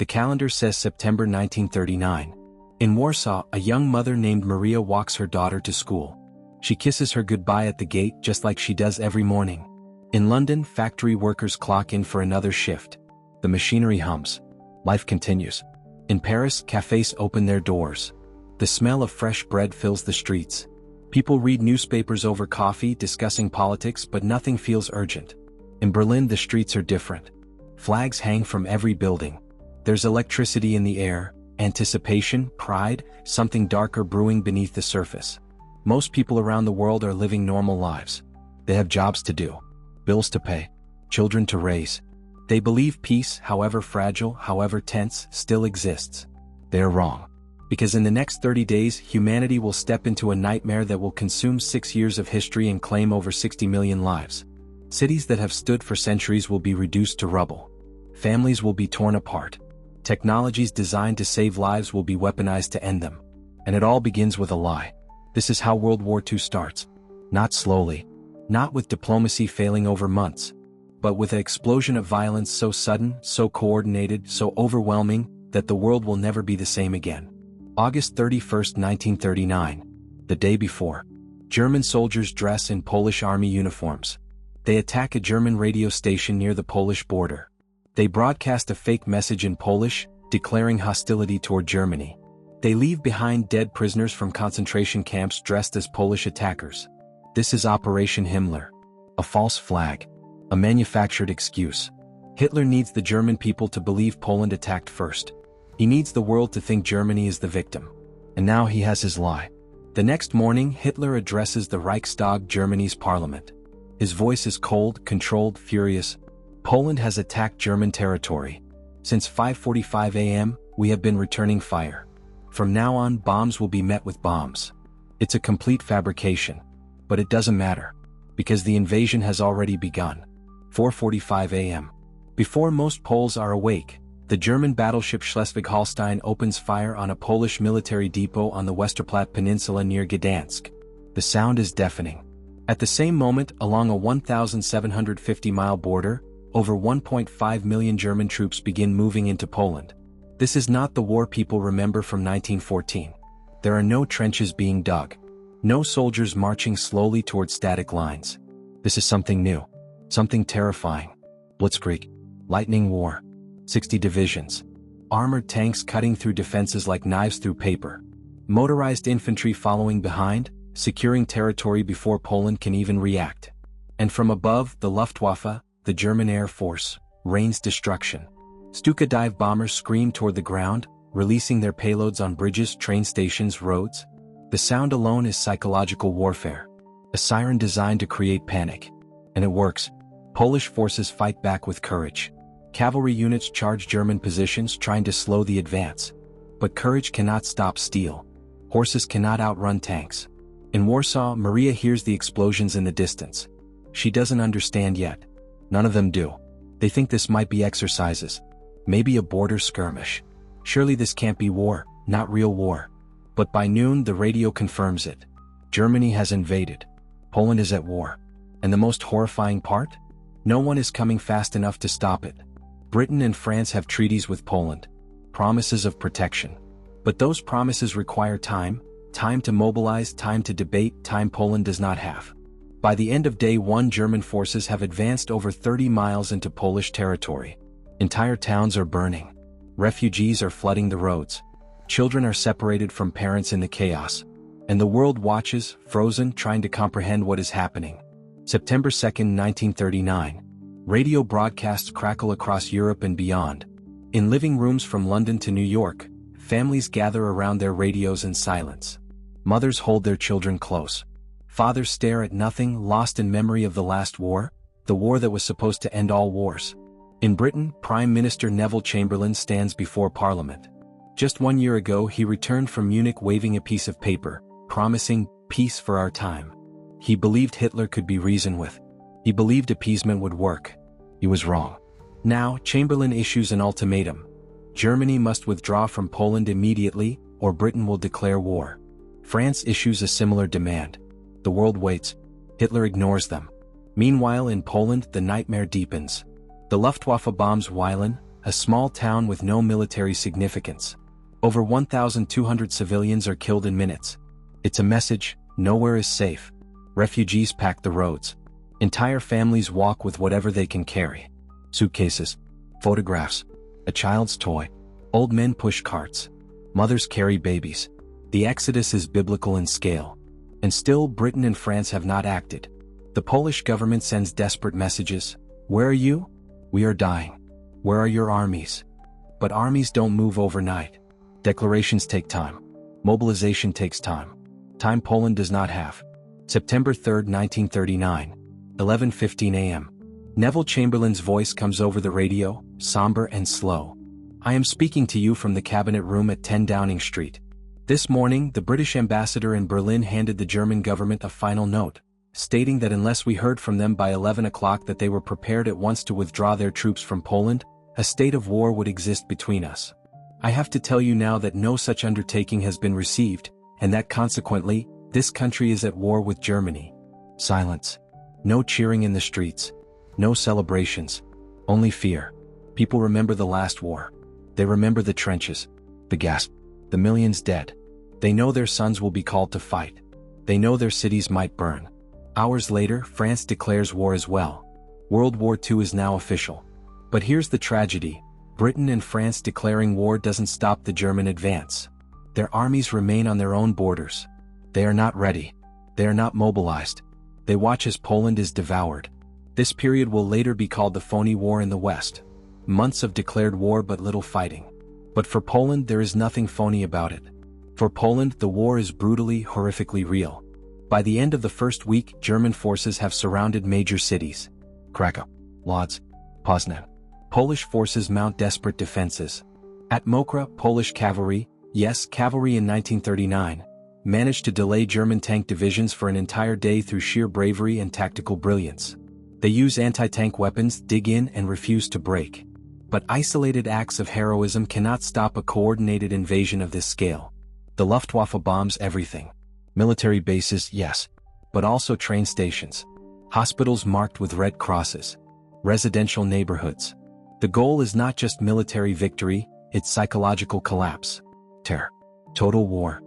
The calendar says September 1939. In Warsaw, a young mother named Maria walks her daughter to school. She kisses her goodbye at the gate just like she does every morning. In London, factory workers clock in for another shift. The machinery hums. Life continues. In Paris, cafes open their doors. The smell of fresh bread fills the streets. People read newspapers over coffee, discussing politics, but nothing feels urgent. In Berlin, the streets are different. Flags hang from every building. There's electricity in the air, anticipation, pride, something darker brewing beneath the surface. Most people around the world are living normal lives. They have jobs to do, bills to pay, children to raise. They believe peace, however fragile, however tense, still exists. They are wrong. Because in the next 30 days, humanity will step into a nightmare that will consume 6 years of history and claim over 60 million lives. Cities that have stood for centuries will be reduced to rubble. Families will be torn apart. Technologies designed to save lives will be weaponized to end them. And it all begins with a lie. This is how World War II starts. Not slowly. Not with diplomacy failing over months. But with an explosion of violence so sudden, so coordinated, so overwhelming, that the world will never be the same again. August 31, 1939. The day before. German soldiers dress in Polish army uniforms. They attack a German radio station near the Polish border. They broadcast a fake message in Polish, declaring hostility toward Germany. They leave behind dead prisoners from concentration camps dressed as Polish attackers. This is Operation Himmler. A false flag. A manufactured excuse. Hitler needs the German people to believe Poland attacked first. He needs the world to think Germany is the victim. And now he has his lie. The next morning, Hitler addresses the Reichstag, Germany's parliament. His voice is cold, controlled, furious. Poland has attacked German territory. Since 5:45 a.m., we have been returning fire. From now on, bombs will be met with bombs. It's a complete fabrication. But it doesn't matter. Because the invasion has already begun. 4:45 a.m. Before most Poles are awake, the German battleship Schleswig-Holstein opens fire on a Polish military depot on the Westerplatte Peninsula near Gdansk. The sound is deafening. At the same moment, along a 1,750-mile border, over 1.5 million German troops begin moving into Poland. This is not the war people remember from 1914. There are no trenches being dug. No soldiers marching slowly toward static lines. This is something new. Something terrifying. Blitzkrieg. Lightning war. 60 divisions. Armored tanks cutting through defenses like knives through paper. Motorized infantry following behind, securing territory before Poland can even react. And from above, the Luftwaffe, the German Air Force, rains destruction. Stuka dive bombers scream toward the ground, releasing their payloads on bridges, train stations, roads. The sound alone is psychological warfare. A siren designed to create panic. And it works. Polish forces fight back with courage. Cavalry units charge German positions trying to slow the advance. But courage cannot stop steel. Horses cannot outrun tanks. In Warsaw, Maria hears the explosions in the distance. She doesn't understand yet. None of them do. They think this might be exercises. Maybe a border skirmish. Surely this can't be war, not real war. But by noon, the radio confirms it. Germany has invaded. Poland is at war. And the most horrifying part? No one is coming fast enough to stop it. Britain and France have treaties with Poland. Promises of protection. But those promises require time. Time to mobilize, time to debate, time Poland does not have. By the end of day one, German forces have advanced over 30 miles into Polish territory. Entire towns are burning. Refugees are flooding the roads. Children are separated from parents in the chaos. And the world watches, frozen, trying to comprehend what is happening. September 2, 1939. Radio broadcasts crackle across Europe and beyond. In living rooms from London to New York, families gather around their radios in silence. Mothers hold their children close. Fathers stare at nothing, lost in memory of the last war, the war that was supposed to end all wars. In Britain, Prime Minister Neville Chamberlain stands before Parliament. Just 1 year ago, he returned from Munich waving a piece of paper, promising peace for our time. He believed Hitler could be reasoned with. He believed appeasement would work. He was wrong. Now, Chamberlain issues an ultimatum. Germany must withdraw from Poland immediately, or Britain will declare war. France issues a similar demand. The world waits. Hitler ignores them. Meanwhile, in Poland, the nightmare deepens. The Luftwaffe bombs Wilen, a small town with no military significance. Over 1,200 civilians are killed in minutes. It's a message: nowhere is safe. Refugees pack the roads. Entire families walk with whatever they can carry. Suitcases, photographs, a child's toy. Old men push carts. Mothers carry babies. The exodus is biblical in scale. And still, Britain and France have not acted. The Polish government sends desperate messages. Where are you? We are dying. Where are your armies? But armies don't move overnight. Declarations take time. Mobilization takes time. Time Poland does not have. September 3, 1939, 11:15 a.m. Neville Chamberlain's voice comes over the radio, somber and slow. I am speaking to you from the cabinet room at 10 Downing Street. This morning, the British ambassador in Berlin handed the German government a final note, stating that unless we heard from them by 11 o'clock that they were prepared at once to withdraw their troops from Poland, a state of war would exist between us. I have to tell you now that no such undertaking has been received, and that consequently, this country is at war with Germany. Silence. No cheering in the streets. No celebrations. Only fear. People remember the last war. They remember the trenches, the gas, the millions dead. They know their sons will be called to fight. They know their cities might burn. Hours later, France declares war as well. World War II is now official. But here's the tragedy. Britain and France declaring war doesn't stop the German advance. Their armies remain on their own borders. They are not ready. They are not mobilized. They watch as Poland is devoured. This period will later be called the phony war in the West. Months of declared war but little fighting. But for Poland there is nothing phony about it. For Poland the war is brutally, horrifically real. By the end of the first week, German forces have surrounded major cities. Krakow, Lodz, Poznan. Polish forces mount desperate defenses. At Mokra, Polish cavalry, yes, cavalry in 1939, managed to delay German tank divisions for an entire day through sheer bravery and tactical brilliance. They use anti-tank weapons, dig in, and refuse to break. But isolated acts of heroism cannot stop a coordinated invasion of this scale. The Luftwaffe bombs everything. Military bases, yes, but also train stations. Hospitals marked with red crosses. Residential neighborhoods. The goal is not just military victory, it's psychological collapse. Terror. Total war.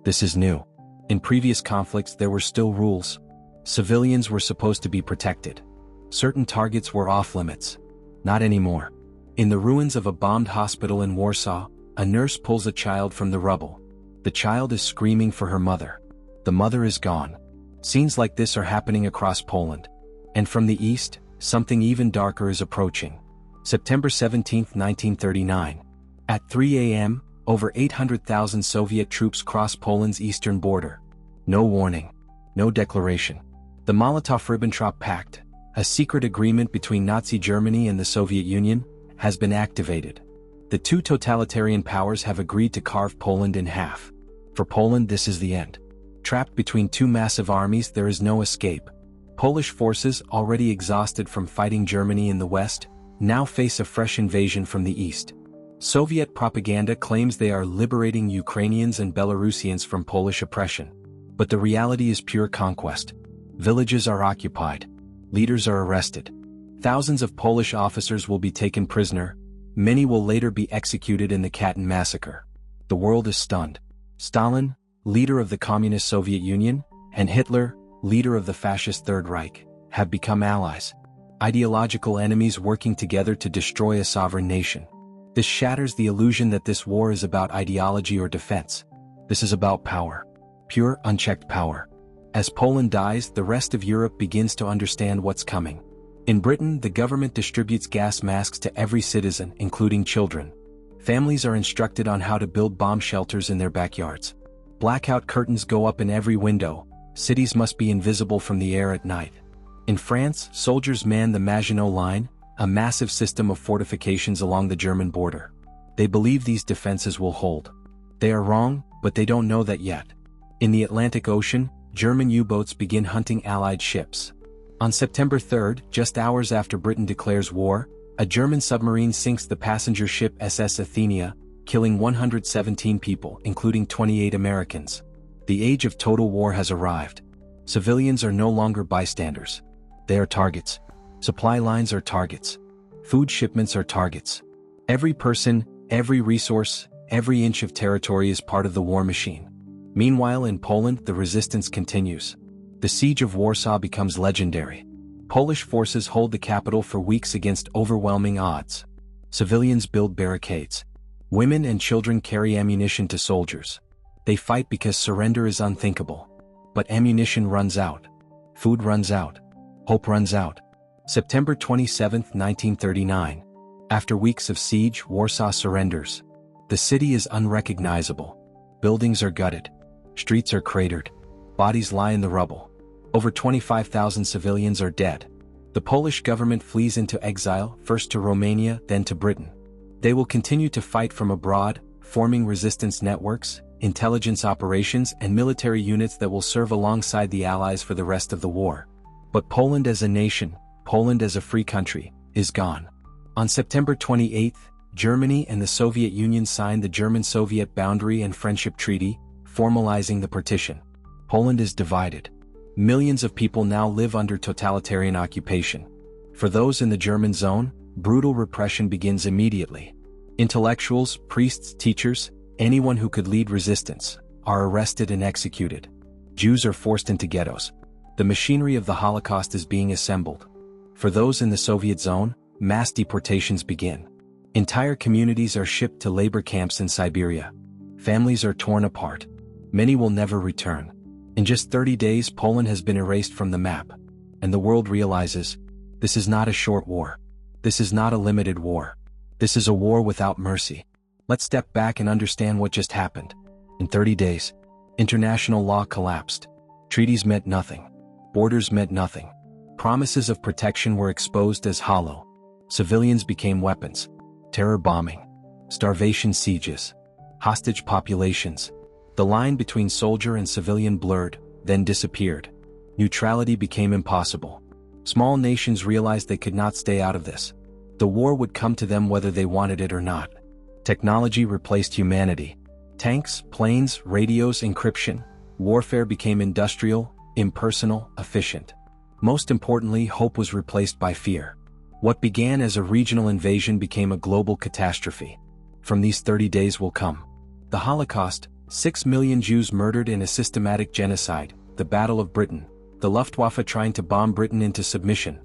This is new. In previous conflicts there were still rules. Civilians were supposed to be protected. Certain targets were off limits. Not anymore. In the ruins of a bombed hospital in Warsaw, a nurse pulls a child from the rubble. The child is screaming for her mother. The mother is gone. Scenes like this are happening across Poland. And from the east, something even darker is approaching. September 17, 1939. At 3 a.m., over 800,000 Soviet troops cross Poland's eastern border. No warning. No declaration. The Molotov-Ribbentrop Pact, a secret agreement between Nazi Germany and the Soviet Union, has been activated. The two totalitarian powers have agreed to carve Poland in half. For Poland, this is the end. Trapped between two massive armies, there is no escape. Polish forces, already exhausted from fighting Germany in the west, now face a fresh invasion from the east. Soviet propaganda claims they are liberating Ukrainians and Belarusians from Polish oppression. But the reality is pure conquest. Villages are occupied. Leaders are arrested. Thousands of Polish officers will be taken prisoner. Many will later be executed in the Katyn massacre. The world is stunned. Stalin, leader of the Communist Soviet Union, and Hitler, leader of the Fascist Third Reich, have become allies. Ideological enemies working together to destroy a sovereign nation. This shatters the illusion that this war is about ideology or defense. This is about power. Pure, unchecked power. As Poland dies, the rest of Europe begins to understand what's coming. In Britain, the government distributes gas masks to every citizen, including children. Families are instructed on how to build bomb shelters in their backyards. Blackout curtains go up in every window. Cities must be invisible from the air at night. In France, soldiers man the Maginot Line, a massive system of fortifications along the German border. They believe these defenses will hold. They are wrong, but they don't know that yet. In the Atlantic Ocean, German U-boats begin hunting Allied ships. On September 3, just hours after Britain declares war, a German submarine sinks the passenger ship SS Athenia, killing 117 people, including 28 Americans. The age of total war has arrived. Civilians are no longer bystanders. They are targets. Supply lines are targets. Food shipments are targets. Every person, every resource, every inch of territory is part of the war machine. Meanwhile, in Poland, the resistance continues. The siege of Warsaw becomes legendary. Polish forces hold the capital for weeks against overwhelming odds. Civilians build barricades. Women and children carry ammunition to soldiers. They fight because surrender is unthinkable. But ammunition runs out. Food runs out. Hope runs out. September 27, 1939. After weeks of siege, Warsaw surrenders. The city is unrecognizable. Buildings are gutted. Streets are cratered. Bodies lie in the rubble. Over 25,000 civilians are dead. The Polish government flees into exile, first to Romania, then to Britain. They will continue to fight from abroad, forming resistance networks, intelligence operations, and military units that will serve alongside the Allies for the rest of the war. But Poland as a nation, Poland as a free country, is gone. On September 28, Germany and the Soviet Union signed the German-Soviet Boundary and Friendship Treaty, formalizing the partition. Poland is divided. Millions of people now live under totalitarian occupation. For those in the German zone, brutal repression begins immediately. Intellectuals, priests, teachers, anyone who could lead resistance, are arrested and executed. Jews are forced into ghettos. The machinery of the Holocaust is being assembled. For those in the Soviet zone, mass deportations begin. Entire communities are shipped to labor camps in Siberia. Families are torn apart. Many will never return. In just 30 days, Poland has been erased from the map. And the world realizes, this is not a short war. This is not a limited war. This is a war without mercy. Let's step back and understand what just happened. In 30 days, international law collapsed. Treaties meant nothing. Borders meant nothing. Promises of protection were exposed as hollow. Civilians became weapons. Terror bombing. Starvation sieges. Hostage populations. The line between soldier and civilian blurred, then disappeared. Neutrality became impossible. Small nations realized they could not stay out of this. The war would come to them whether they wanted it or not. Technology replaced humanity. Tanks, planes, radios, encryption. Warfare became industrial, impersonal, efficient. Most importantly, hope was replaced by fear. What began as a regional invasion became a global catastrophe. From these 30 days will come the Holocaust, 6 million Jews murdered in a systematic genocide, the Battle of Britain, the Luftwaffe trying to bomb Britain into submission,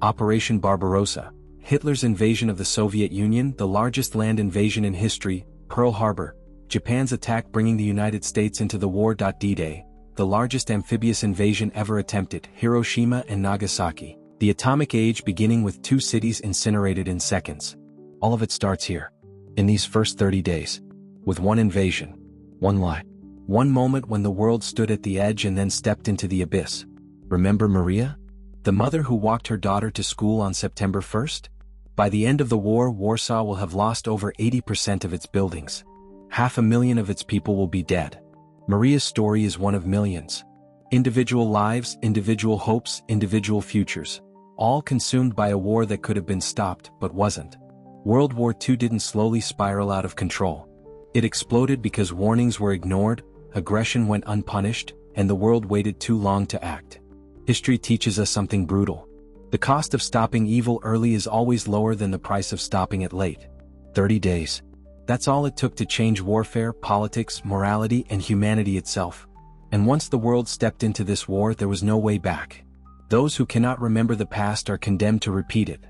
Operation Barbarossa, Hitler's invasion of the Soviet Union, the largest land invasion in history, Pearl Harbor, Japan's attack bringing the United States into the war. D-Day, the largest amphibious invasion ever attempted, Hiroshima and Nagasaki, the atomic age beginning with 2 cities incinerated in seconds. All of it starts here, in these first 30 days, with one invasion. One lie. One moment when the world stood at the edge and then stepped into the abyss. Remember Maria? The mother who walked her daughter to school on September 1st? By the end of the war, Warsaw will have lost over 80% of its buildings. 500,000 of its people will be dead. Maria's story is one of millions. Individual lives, individual hopes, individual futures. All consumed by a war that could have been stopped, but wasn't. World War II didn't slowly spiral out of control. It exploded because warnings were ignored, aggression went unpunished, and the world waited too long to act. History teaches us something brutal. The cost of stopping evil early is always lower than the price of stopping it late. 30 days. That's all it took to change warfare, politics, morality, and humanity itself. And once the world stepped into this war, there was no way back. Those who cannot remember the past are condemned to repeat it.